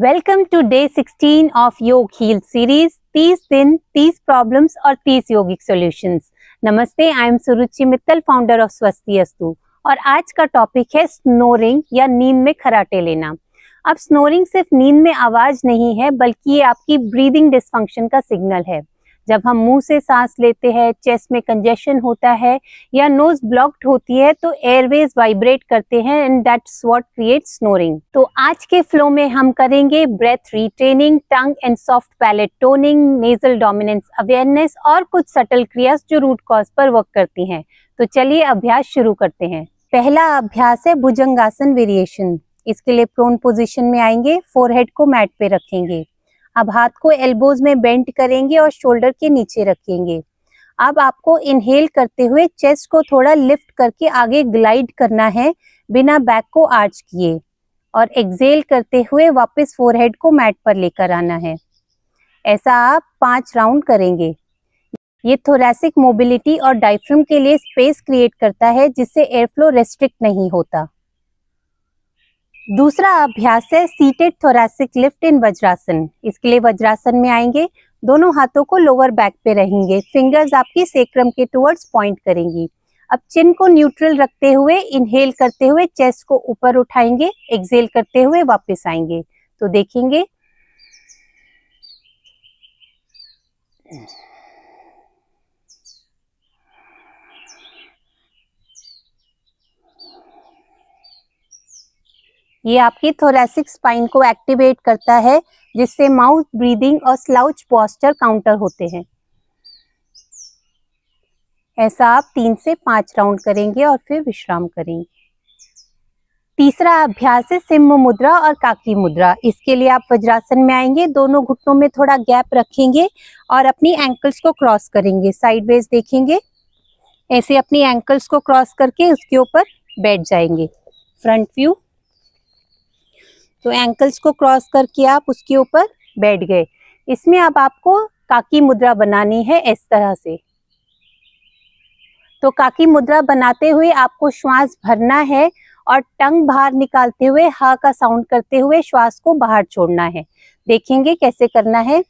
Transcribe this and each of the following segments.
Welcome to day 16 of yoga heal series. 30 दिन 30 problems और 30 yogic solutions. नमस्ते, I am Suruchi Mittal, founder of Swastiastu. और आज का टॉपिक है स्नोरिंग या नींद में खर्राटे लेना। अब स्नोरिंग सिर्फ नींद में आवाज नहीं है, बल्कि ये आपकी ब्रीदिंग डिसफंक्शन का सिग्नल है। जब हम मुंह से सांस लेते हैं, चेस्ट में कंजेशन होता है या नोज ब्लॉक्ड होती है, तो एयरवेज वाइब्रेट करते हैं and that's what creates snoring. तो आज के फ्लो में हम करेंगे breath retraining, tongue and soft palate toning, nasal dominance awareness और कुछ सटल क्रियास जो रूट कॉज पर वर्क करती हैं। तो चलिए अभ्यास शुरू करते हैं। पहला अभ्यास है भुजंगासन वेरिएशन। इसके लिए प्रोन पोजीशन में आएंगे, फोरहेड को मैट पे रखेंगे। अब हाथ को एल्बोज में बेंड करेंगे और शोल्डर के नीचे रखेंगे। अब आपको इनहेल करते हुए चेस्ट को थोड़ा लिफ्ट करके आगे ग्लाइड करना है बिना बैक को आर्च किए, और एक्सेल करते हुए वापस फोरहेड को मैट पर लेकर आना है। ऐसा आप 5 राउंड करेंगे। ये थोरैसिक मोबिलिटी और डायफ्राम के लिए स्पेस क्रिएट करता है, जिससे एयरफ्लो रेस्ट्रिक्ट नहीं होता। दूसरा अभ्यास है seated thoracic lift in vajrasana. इसके लिए वज्रासन में आएंगे, दोनों हाथों को लोअर बैक पे रहेंगे, फिंगर्स आपकी सेक्रम के टुवर्ड्स पॉइंट करेंगी। अब चिन को न्यूट्रल रखते हुए इनहेल करते हुए चेस्ट को ऊपर उठाएंगे, एक्सेल करते हुए वापस आएंगे। तो देखेंगे ये आपकी थोरैसिक स्पाइन को एक्टिवेट करता है, जिससे माउथ ब्रीदिंग और स्लाउच पोस्चर काउंटर होते हैं। ऐसा आप 3 से 5 राउंड करेंगे और फिर विश्राम करेंगे। तीसरा अभ्यास है सिंह मुद्रा और काकी मुद्रा। इसके लिए आप वज्रासन में आएंगे, दोनों घुटनों में थोड़ा गैप रखेंगे और अपनी एंकल्स को क्रॉस करेंगे, साइडवेज देखेंगे। ऐसे अपनी एंकल्स को क्रॉस करके उसके ऊपर बैठ जाएंगे, फ्रंट व्यू। तो एंकल्स को क्रॉस करके आप उसके ऊपर बैठ गए। इसमें अब आपको काकी मुद्रा बनानी है इस तरह से। तो काकी मुद्रा बनाते हुए आपको श्वास भरना है और टंग बाहर निकालते हुए हा का साउंड करते हुए श्वास को बाहर छोड़ना है। देखेंगे कैसे करना है।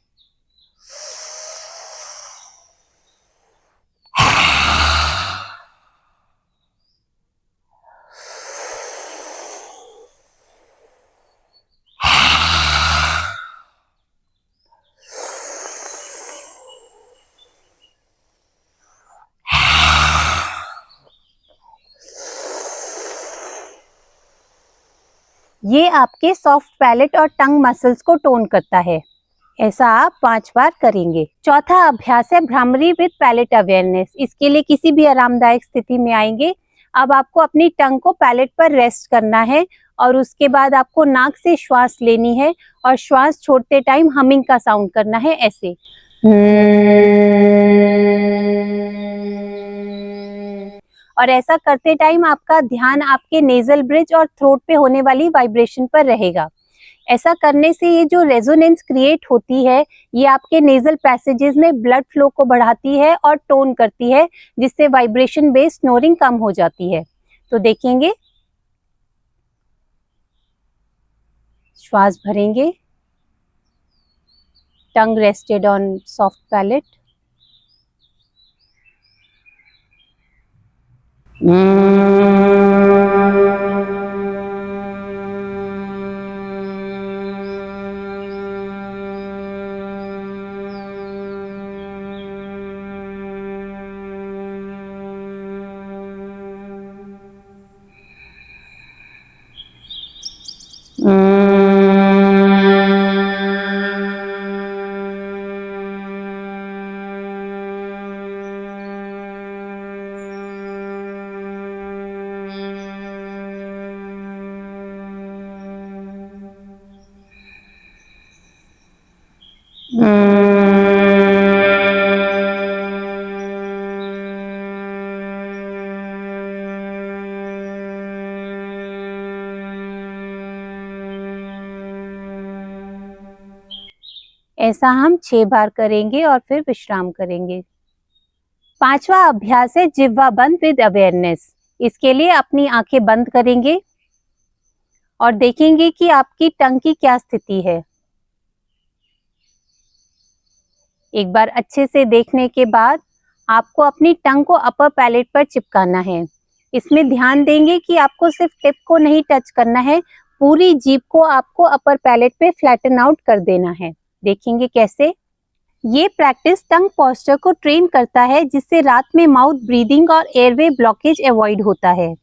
ये आपके सॉफ्ट पैलेट और टंग मसल्स को टोन करता है। ऐसा आप 5 बार करेंगे। चौथा अभ्यास है भ्रामरी विद पैलेट अवेयरनेस। इसके लिए किसी भी आरामदायक स्थिति में आएंगे। अब आपको अपनी टंग को पैलेट पर रेस्ट करना है और उसके बाद आपको नाक से श्वास लेनी है और श्वास छोड़ते टाइम हमिंग का साउंड करना है, ऐसे। और ऐसा करते टाइम आपका ध्यान आपके नेजल ब्रिज और थ्रोट पे होने वाली वाइब्रेशन पर रहेगा। ऐसा करने से ये जो रेजोनेंस क्रिएट होती है, ये आपके नेजल पैसेजेस में ब्लड फ्लो को बढ़ाती है और टोन करती है, जिससे वाइब्रेशन बेस्ड स्नोरिंग कम हो जाती है। तो देखेंगे, श्वास भरेंगे, टंग रेस्टेड ऑन सॉफ्ट पैलेट। ऐसा हम 6 बार करेंगे और फिर विश्राम करेंगे। 5वां अभ्यास है जिह्वा बंद विद अवेयरनेस। इसके लिए अपनी आंखें बंद करेंगे और देखेंगे कि आपकी टंग की क्या स्थिति है। एक बार अच्छे से देखने के बाद आपको अपनी टंग को अपर पैलेट पर चिपकाना है। इसमें ध्यान देंगे कि आपको सिर्फ टिप को नहीं टच करना है, पूरी जीभ को आपको अपर पैलेट पे फ्लैटन आउट कर देना है। देखेंगे कैसे। ये प्रैक्टिस टंग पोस्चर को ट्रेन करता है, जिससे रात में माउथ ब्रीदिंग और एयरवे ब्लॉकेज अवॉइड होता है।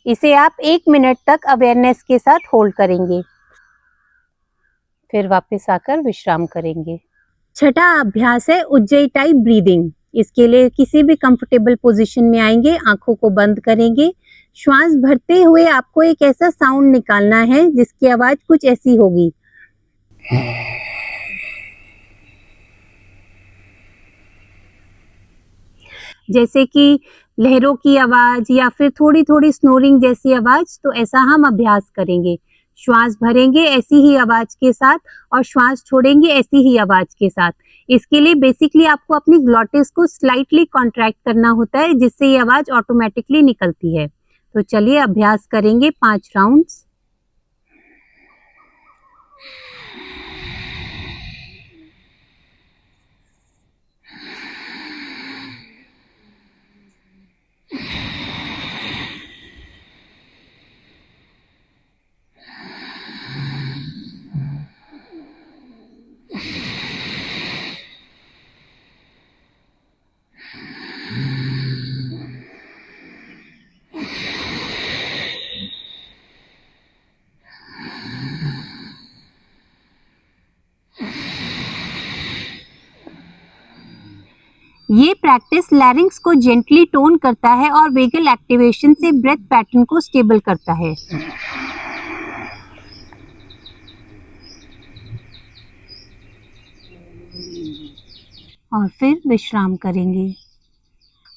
इसे आप 1 मिनट तक अवेयरनेस के साथ होल्ड करेंगे, फिर वापस आकर विश्राम करेंगे। छठा अभ्यास है उज्जयी टाइप ब्रीदिंग। इसके लिए किसी भी कंफर्टेबल पोजीशन में आएंगे, आंखों को बंद करेंगे। श्वास भरते हुए आपको एक ऐसा साउंड निकालना है जिसकी आवाज कुछ ऐसी होगी। जैसे कि लहरों की आवाज या फिर थोड़ी थोड़ी स्नोरिंग जैसी आवाज। तो ऐसा हम अभ्यास करेंगे। श्वास भरेंगे ऐसी ही आवाज के साथ और श्वास छोड़ेंगे ऐसी ही आवाज के साथ। इसके लिए बेसिकली आपको अपनी ग्लॉटिस को स्लाइटली कॉन्ट्रैक्ट करना होता है, जिससे ये आवाज ऑटोमेटिकली निकलती है। तो चलिए अभ्यास करेंगे 5 राउंड्स। ये प्रैक्टिस लैरिंक्स को जेंटली टोन करता है और वेगल एक्टिवेशन से ब्रेथ पैटर्न को स्टेबल करता है। और फिर विश्राम करेंगे।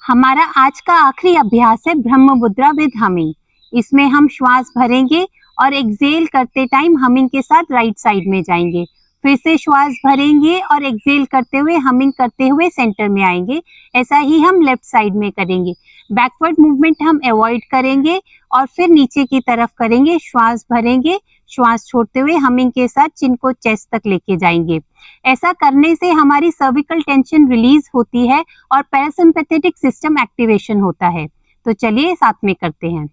हमारा आज का आखिरी अभ्यास है ब्रह्म मुद्रा विद हमिंग। इसमें हम श्वास भरेंगे और एक्सेल करते टाइम हमिंग के साथ राइट साइड में जाएंगे। फिर से श्वास भरेंगे और एक्सेल करते हुए हमिंग करते हुए सेंटर में आएंगे। ऐसा ही हम लेफ्ट साइड में करेंगे। बैकवर्ड मूवमेंट हम अवॉइड करेंगे और फिर नीचे की तरफ करेंगे। श्वास भरेंगे, श्वास छोड़ते हुए हमिंग के साथ चिन को चेस्ट तक लेके जाएंगे। ऐसा करने से हमारी सर्विकल टेंशन रिलीज होती है और पैरासिम्पैथेटिक सिस्टम एक्टिवेशन होता है। तो चलिए साथ में करते हैं।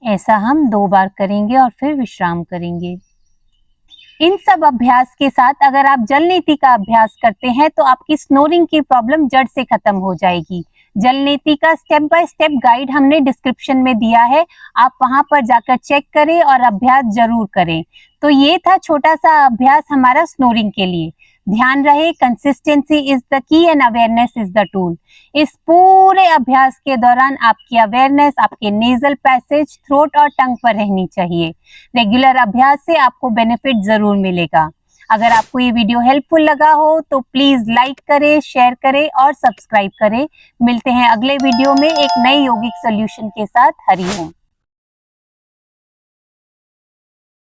ऐसा हम 2 बार करेंगे और फिर विश्राम करेंगे। इन सब अभ्यास के साथ अगर आप जल नीति का अभ्यास करते हैं तो आपकी स्नोरिंग की प्रॉब्लम जड़ से खत्म हो जाएगी। जल नीति का स्टेप बाय स्टेप गाइड हमने डिस्क्रिप्शन में दिया है, आप वहां पर जाकर चेक करें और अभ्यास जरूर करें। तो ये था छोटा सा अभ्यास हमारा स्नोरिंग के लिए। ध्यान रहे, consistency is the key and awareness is the tool. इस पूरे अभ्यास के दौरान आपकी अवेयरनेस आपके नेजल पैसेज, थ्रोट और टंग पर रहनी चाहिए। रेगुलर अभ्यास से आपको बेनिफिट जरूर मिलेगा। अगर आपको ये वीडियो हेल्पफुल लगा हो तो प्लीज लाइक करें, शेयर करें और सब्सक्राइब करें। मिलते हैं अगले वीडियो में एक नए यौगिक सॉल्यूशन के साथ। हरि ओम।